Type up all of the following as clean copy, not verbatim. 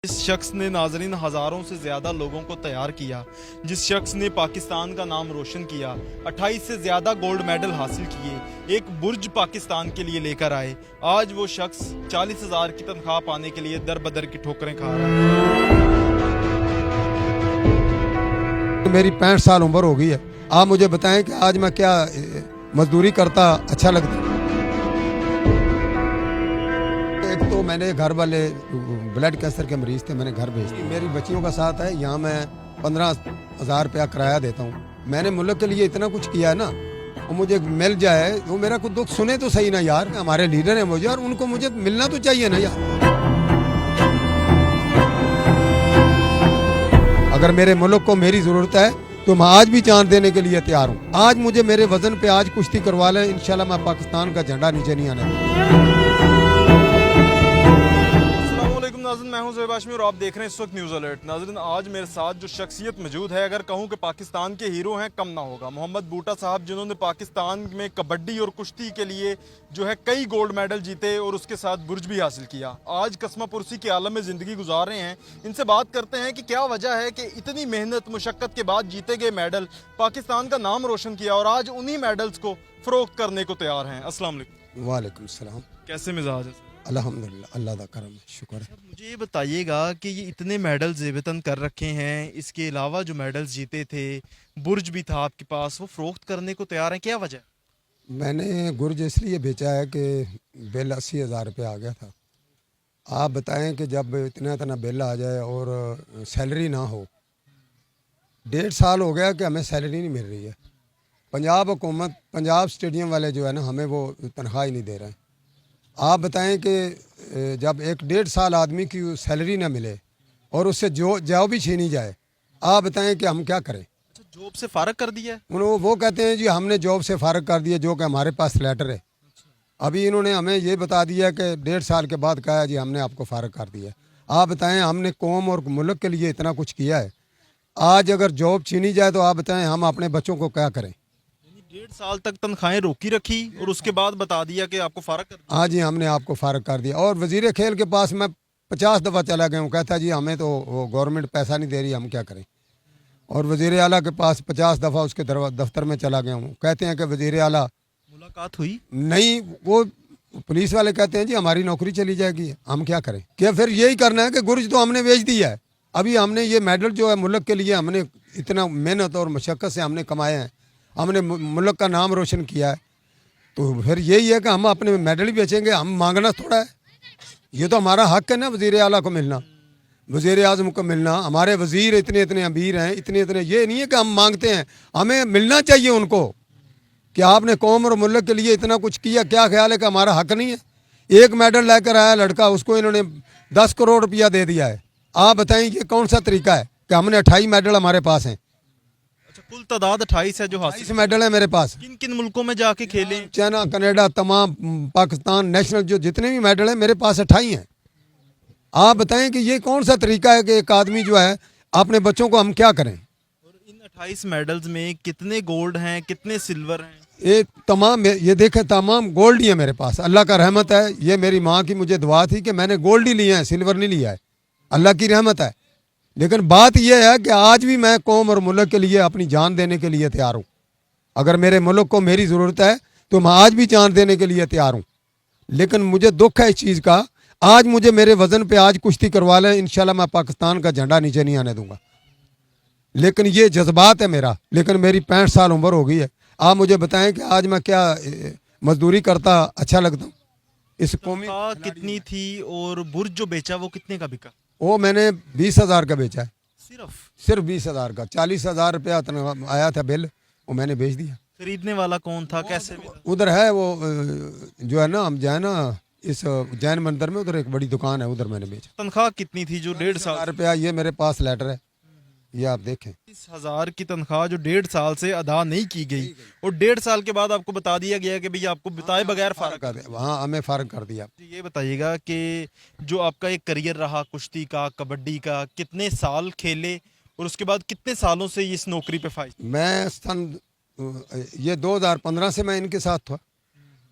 जिस शख्स ने नाजरीन हज़ारों से ज़्यादा लोगों को तैयार किया, जिस शख्स ने पाकिस्तान का नाम रोशन किया, 28 से ज़्यादा गोल्ड मेडल हासिल किए, एक बुर्ज पाकिस्तान के लिए लेकर आए, आज वो शख्स 40,000 की तनख्वाह पाने के लिए दर बदर की ठोकरें खा रहा है। मेरी 65 साल उम्र हो गई है। आप मुझे बताएं कि आज मैं क्या मजदूरी करता अच्छा लगता। एक तो मैंने घर वाले ब्लड कैंसर के मरीज थे, मैंने घर भेज दिए। मेरी बच्चियों का साथ है, यहाँ मैं 15,000 रुपया किराया देता हूँ। मैंने मुल्क के लिए इतना कुछ किया है ना, वो मुझे मिल जाए वो मेरा कुछ दुख सुने तो सही ना यार। हमारे लीडर हैं मुझे, और उनको मुझे मिलना तो चाहिए ना यार। अगर मेरे मुल्क को मेरी जरूरत है तो मैं आज भी जान देने के लिए तैयार हूँ। आज मुझे मेरे वजन पे आज कुश्ती करवा लें, इंशाल्लाह मैं पाकिस्तान का झंडा नीचे नहीं आने दूंगा। नाज़रीन, मैं हूं ज़ोहैब हाशमी और आप देख रहे हैं इस वक्त न्यूज़ अलर्ट। नाज़रीन, आज मेरे साथ जो शख्सियत मौजूद है, अगर कहूं कि पाकिस्तान के हीरो हैं, कम ना होगा। मोहम्मद बूटा साहब, जिन्होंने पाकिस्तान में कबड्डी और कुश्ती के लिए जो है कई गोल्ड मेडल जीते और उसके साथ बुर्ज भी हासिल किया। आज कस्मा पुरसी के आलम में ज़िंदगी गुजार रहे हैं। इनसे बात करते हैं कि क्या वजह है कि इतनी मेहनत मुशक्क़त के बाद जीते गए मेडल पाकिस्तान का नाम रोशन किया और आज उन्हीं मेडल्स को फ़रोख्त करने को तैयार हैं। अस्सलाम वालेकुम। वालेकुम सलाम। कैसे मिजाज है? अल्हम्दुलिल्लाह, अल्लाह का करम, शुक्र है। मुझे ये बताइएगा कि ये इतने मेडल ज़ेबतन कर रखे हैं, इसके अलावा जो मेडल्स जीते थे, बुर्ज भी था आपके पास, वो फ़रोख्त करने को तैयार हैं, क्या वजह? मैंने गुर्ज इसलिए बेचा है कि बिल 80,000 रुपये आ गया था। आप बताएं कि जब इतना इतना बिल आ जाए और सैलरी ना हो, 1.5 साल हो गया कि हमें सैलरी नहीं मिल रही है। पंजाब हुकूमत, पंजाब स्टेडियम वाले जो है ना, हमें वो तनख्वाह ही नहीं दे रहे हैं। आप बताएं कि जब 1.5 साल आदमी की सैलरी ना मिले और उससे जो जॉब भी छीनी जाए, आप बताएं कि हम क्या करें। अच्छा, जॉब से फारग कर दिया है? वो कहते हैं जी हमने जॉब से फारग कर दिया, जो कि हमारे पास लेटर है। अभी इन्होंने हमें ये बता दिया कि 1.5 साल के बाद कहा जी हमने आपको फारग कर दिया। आप बताएं, हमने कौम और मुल्क के लिए इतना कुछ किया है, आज अगर जॉब छीनी जाए तो आप बताएं हम अपने बच्चों को क्या करें। 1.5 साल तक तनख्वाहें रोकी रखी और उसके बाद बता दिया कि आपको फारग कर दिया। हाँ जी, हमने आपको फारग कर दिया। और वजीर खेल के पास मैं 50 दफ़ा चला गया हूँ, कहता जी हमें तो वो गवर्नमेंट पैसा नहीं दे रही, हम क्या करें। और वजीर आला के पास 50 दफ़ा उसके दफ्तर में चला गया हूँ, कहते हैं कि वजीर आला मुलाकात हुई नहीं। वो पुलिस वाले कहते हैं जी हमारी नौकरी चली जाएगी, हम क्या करें। क्या फिर यही करना है कि गुर्ज तो हमने बेच दिया है। अभी हमने ये मेडल जो है मुल्क के लिए हमने इतना मेहनत और मशक्क़त से हमने कमाए हैं, हमने मुल्क का नाम रोशन किया है, तो फिर यही है कि हम अपने मेडल ही बेचेंगे। हम मांगना थोड़ा है, ये तो हमारा हक है ना वज़ीर आला को मिलना, वज़ीर आज़म को मिलना। हमारे वज़ीर इतने इतने अमीर हैं, इतने इतने, ये नहीं है कि हम मांगते हैं, हमें मिलना चाहिए उनको कि आपने कौम और मुल्क के लिए इतना कुछ किया। क्या ख्याल है कि हमारा हक नहीं है? एक मेडल लेकर आया लड़का, उसको इन्होंने 10 करोड़ रुपया दे दिया है। आप बताएं ये कौन सा तरीका है कि हमने 28 मेडल हमारे पास हैं। अच्छा, कुल तादाद 28 है जो हासिल। 28 मेडल है मेरे पास। किन किन मुल्कों में जाके खेले? चाइना, कनाडा, तमाम पाकिस्तान नेशनल जो जितने भी मेडल हैं मेरे पास 28 हैं। आप बताएं कि ये कौन सा तरीका है कि एक आदमी जो है अपने बच्चों को हम क्या करें। और इन 28 मेडल्स में कितने गोल्ड हैं, कितने सिल्वर हैं? ये तमाम, ये देखें तमाम गोल्ड ही है मेरे पास, अल्लाह का रहमत है। ये मेरी माँ की मुझे दुआ थी कि मैंने गोल्ड ही लिया है, सिल्वर नहीं लिया है, अल्लाह की रहमत है। लेकिन बात यह है कि आज भी मैं कौम और मुल्क के लिए अपनी जान देने के लिए तैयार हूँ। अगर मेरे मुल्क को मेरी ज़रूरत है तो मैं आज भी जान देने के लिए तैयार हूँ। लेकिन मुझे दुख है इस चीज़ का, आज मुझे मेरे वज़न पे आज कुश्ती करवा लें, इंशाल्लाह मैं पाकिस्तान का झंडा नीचे नहीं आने दूंगा। लेकिन ये जज्बात है मेरा। लेकिन मेरी 65 साल उम्र हो गई है। आप मुझे बताएं कि आज मैं क्या मजदूरी करता अच्छा लगता हूँ। इस कौमी कितनी थी और बुर्ज जो बेचा वो कितने का बिका? वो मैंने 20,000 का बेचा है। सिर्फ 20,000 का। 40,000 रुपया आया था बिल, वो मैंने बेच दिया। खरीदने वाला कौन था, कैसे मिला? उधर है वो जो है ना, हम जाए ना इस जैन मंदिर में, उधर एक बड़ी दुकान है, उधर मैंने बेचा। तनख्वाह कितनी थी जो 1.5 साल? रुपया। ये मेरे पास लेटर है, ये आप देखें। 30,000 की तनख्वाह जो 1.5 साल से अदा नहीं की गई और 1.5 साल के बाद आपको बता दिया गया कि भाई आपको बताए बगैर फारग कर दिया। हाँ, हमें फारग कर दिया। ये बताइएगा कि जो आपका एक करियर रहा कुश्ती का, कबड्डी का, कितने साल खेले और उसके बाद कितने सालों से इस नौकरी पे फाइज? मैं ये 2015 से मैं इनके साथ था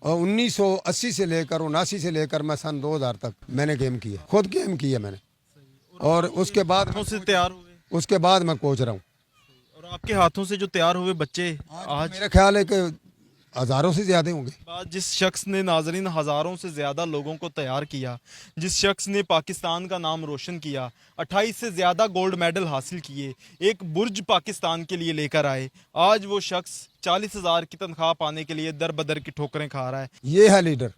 और 1980 से लेकर 79 से लेकर मैं सन 2000 तक मैंने गेम किया, खुद गेम किया मैंने। और उसके बाद हाथों से तैयार हुए, उसके बाद मैं कोच रहा हूँ। और आपके हाथों से जो तैयार हुए बच्चे आज मेरा ख्याल है कि हज़ारों से ज़्यादा होंगे। बाद जिस शख्स ने नाजरीन हज़ारों से ज़्यादा लोगों को तैयार किया, जिस शख्स ने पाकिस्तान का नाम रोशन किया, 28 से ज़्यादा गोल्ड मेडल हासिल किए, एक बुर्ज पाकिस्तान के लिए लेकर आए, आज वो शख्स 40,000 की तनख्वाह पाने के लिए दर बदर की ठोकरें खा रहा है। ये है लीडर।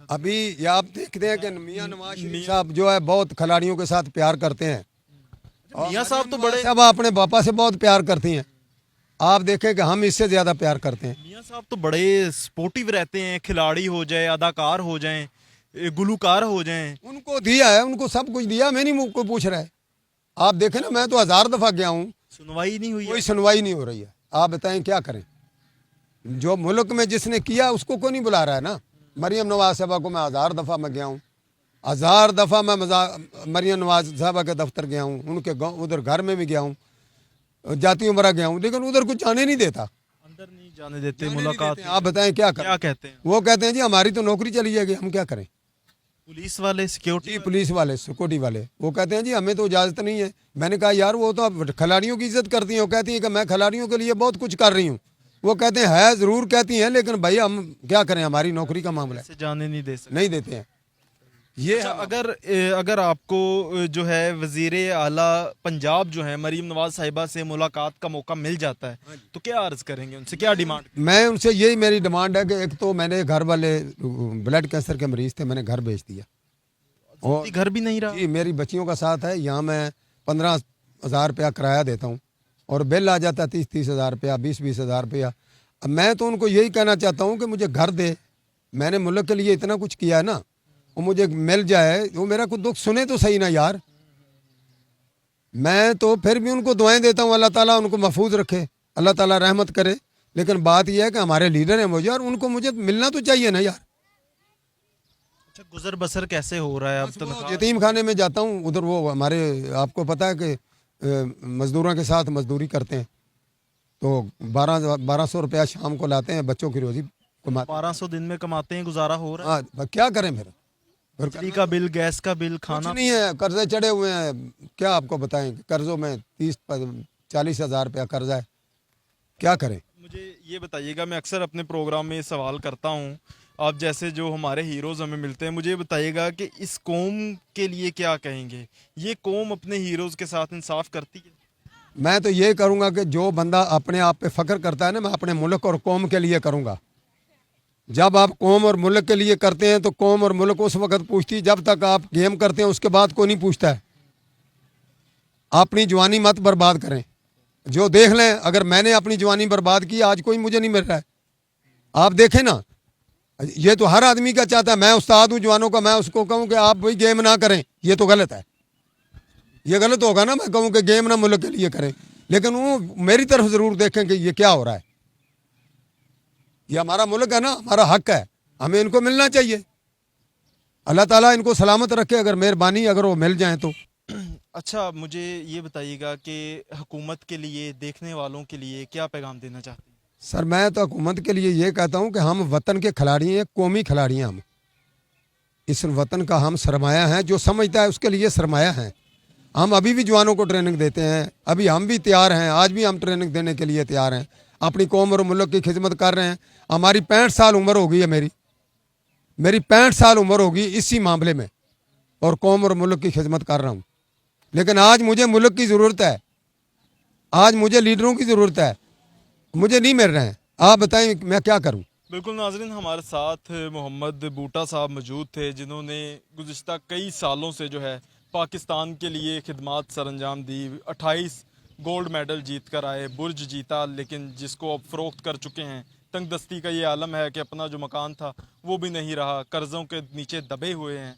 अभी ये आप देखते हैं कि मियां नवाज शरीफ साहब जो है बहुत खिलाड़ियों के साथ प्यार करते हैं। मियां साहब तो बड़े सब अपने पापा से बहुत प्यार करती हैं। आप देखें कि हम इससे ज़्यादा प्यार करते हैं। मियां साहब तो बड़े स्पोर्टिव रहते हैं, खिलाड़ी हो जाए, अदाकार हो जाएं, गुलूकार हो जाएं। उनको दिया है, उनको सब कुछ दिया, मैं नहीं मुझको पूछ रहा है। आप देखें ना, मैं तो 1000 दफ़ा गया हूँ, सुनवाई नहीं हुई है। कोई सुनवाई नहीं हो रही है। आप बताएं क्या करें? जो मुल्क में जिसने किया उसको कोई नहीं बुला रहा है ना। मरियम नवाज साहबा को मैं 1000 दफ़ा मैं गया हूँ, 1000 दफ़ा मैं मरियम नवाज साहबा के दफ्तर गया हूँ, उनके गाँव उधर घर में भी गया हूँ, जाती उमरा गया हूँ, लेकिन उधर कुछ जाने नहीं देता, अंदर नहीं जाने देते, जाने नहीं मुलाकात देते। आप बताएं क्या करें? क्या कहते हैं? वो कहते हैं जी हमारी तो नौकरी चली जाएगी, हम क्या करें? पुलिस वाले, सिक्योरिटी जी पुलिस वाले, सिक्योरिटी वाले, वो कहते हैं जी हमें तो इजाज़त नहीं है। मैंने कहा यार वो तो अब खिलाड़ियों की इज्जत करती हैं, वो कहती हैं कि मैं खिलाड़ियों के लिए बहुत कुछ कर रही हूँ। वो कहते हैं है ज़रूर कहती हैं, लेकिन भाई हम क्या करें, हमारी नौकरी का मामला है, से जाने नहीं दे सकते। नहीं देते हैं। ये अच्छा, अगर आपको जो है वजीर आला पंजाब जो है मरीम नवाज साहिबा से मुलाकात का मौका मिल जाता है तो क्या अर्ज करेंगे, उनसे क्या डिमांड? मैं उनसे यही मेरी डिमांड है कि एक तो मैंने घर वाले ब्लड कैंसर के मरीज थे, मैंने घर भेज दिया और घर भी नहीं रहा। जी मेरी बच्चियों का साथ है, यहाँ मैं 15,000 रुपया किराया देता हूँ और बिल आ जाता है 30-30 हज़ार रुपया, 20-20 हज़ार रुपया। अब मैं तो उनको यही कहना चाहता हूँ कि मुझे घर दे, मैंने मुल्क के लिए इतना कुछ किया है ना, वो मुझे मिल जाए, वो मेरा कुछ दुख सुने तो सही ना यार। मैं तो फिर भी उनको दुआएं देता हूँ, अल्लाह ताला उनको महफूज रखे, अल्लाह ताला रहमत करे। लेकिन बात यह है कि हमारे लीडर हैं मुझे, और उनको मुझे मिलना तो चाहिए ना यार। अच्छा, गुजर बसर कैसे हो रहा है अब? तनख्वाह यतीम खाने में जाता हूँ, उधर वो हमारे आपको पता है कि मजदूरों के साथ मजदूरी करते हैं, तो 1200 रुपया शाम को लाते हैं, बच्चों की रोजी कमाते 1200 दिन में कमाते हैं, गुजारा हो रहा है? हाँ, क्या करें फिर? बिजली का बिल, गैस का बिल, कुछ खाना नहीं है, कर्जे चढ़े हुए हैं। क्या आपको बताएं, कर्जों में 30-40 हज़ार रुपया कर्जा है, क्या करें? मुझे ये बताइएगा, मैं अक्सर अपने प्रोग्राम में सवाल करता हूँ, आप जैसे जो हमारे हीरोज़ हमें मिलते हैं, मुझे ये बताइएगा कि इस कौम के लिए क्या कहेंगे? ये कौम अपने हीरोज़ के साथ इंसाफ करती है? मैं तो ये करूँगा कि जो बंदा अपने आप पे फ़ख्र करता है ना, मैं अपने मुल्क और कौम के लिए करूँगा। जब आप कौम और मुल्क के लिए करते हैं तो कौम और मुल्क उस वक्त पूछती है, जब तक आप गेम करते हैं उसके बाद कोई नहीं पूछता है। अपनी जवानी मत बर्बाद करें। जो देख लें, अगर मैंने अपनी जवानी बर्बाद की, आज कोई मुझे नहीं मिल रहा है। आप देखें ना, ये तो हर आदमी का चाहता है, मैं उस्ताद हूँ जवानों का, मैं उसको कहूँ कि आप भाई गेम ना करें, ये तो गलत है। ये गलत होगा ना, मैं कहूँ कि गेम ना मुल्क के लिए करें, लेकिन वो मेरी तरफ ज़रूर देखें कि ये क्या हो रहा है। ये हमारा मुल्क है ना, हमारा हक है, हमें इनको मिलना चाहिए। अल्लाह ताला इनको सलामत रखे, अगर मेहरबानी अगर वो मिल जाएं तो। अच्छा, मुझे ये बताइएगा कि हुकूमत के लिए, देखने वालों के लिए क्या पैगाम देना चाहते हैं? सर मैं तो हुकूमत के लिए ये कहता हूँ कि हम वतन के खिलाड़ी हैं, कौमी खिलाड़ी हैं। हम इस वतन का हम सरमाया हैं, जो समझता है उसके लिए सरमाया है। हम अभी भी जवानों को ट्रेनिंग देते हैं, अभी हम भी तैयार हैं, आज भी हम ट्रेनिंग देने के लिए तैयार हैं, अपनी कौम और मुल्क की खिदमत कर रहे हैं। हमारी 65 साल उम्र हो गई है, मेरी 65 साल उम्र होगी इसी मामले में, और कौम और मुल्क की खिदमत कर रहा हूँ। लेकिन आज मुझे मुल्क की ज़रूरत है, आज मुझे लीडरों की ज़रूरत है, मुझे नहीं मिल रहे हैं। आप बताएं मैं क्या करूं? बिल्कुल नाज़रीन, हमारे साथ मोहम्मद बूटा साहब मौजूद थे, जिन्होंने गुज़िश्ता कई सालों से जो है पाकिस्तान के लिए खिदमात सरअंजाम दी। 28 गोल्ड मेडल जीत कर आए, बुर्ज जीता, लेकिन जिसको अब फ़रोख्त कर चुके हैं। तंगदस्ती का ये आलम है कि अपना जो मकान था वो भी नहीं रहा, कर्ज़ों के नीचे दबे हुए हैं।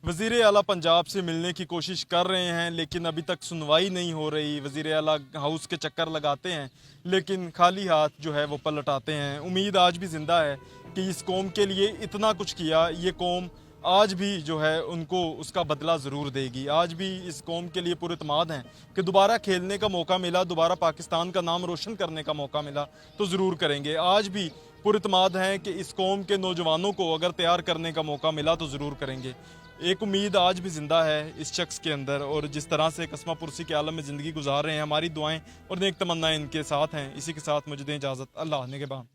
वज़ीर आला पंजाब से मिलने की कोशिश कर रहे हैं, लेकिन अभी तक सुनवाई नहीं हो रही। वज़ीर आला हाउस के चक्कर लगाते हैं, लेकिन खाली हाथ जो है वो पलट आते हैं। उम्मीद आज भी ज़िंदा है कि इस कौम के लिए इतना कुछ किया, ये कौम आज भी जो है उनको उसका बदला ज़रूर देगी। आज भी इस कौम के लिए पुरइत्माद हैं कि दोबारा खेलने का मौका मिला, दोबारा पाकिस्तान का नाम रोशन करने का मौका मिला तो ज़रूर करेंगे। आज भी पुरइत्माद हैं कि इस कौम के नौजवानों को अगर तैयार करने का मौका मिला तो ज़रूर करेंगे। एक उम्मीद आज भी जिंदा है इस शख्स के अंदर, और जिस तरह से कस्मा पुरसी के आलम में ज़िंदगी गुजार रहे हैं, हमारी दुआएं और नेक तमन्नाएं इनके साथ हैं। इसी के साथ मुझे दें इजाज़त। अल्लाह निगहबान।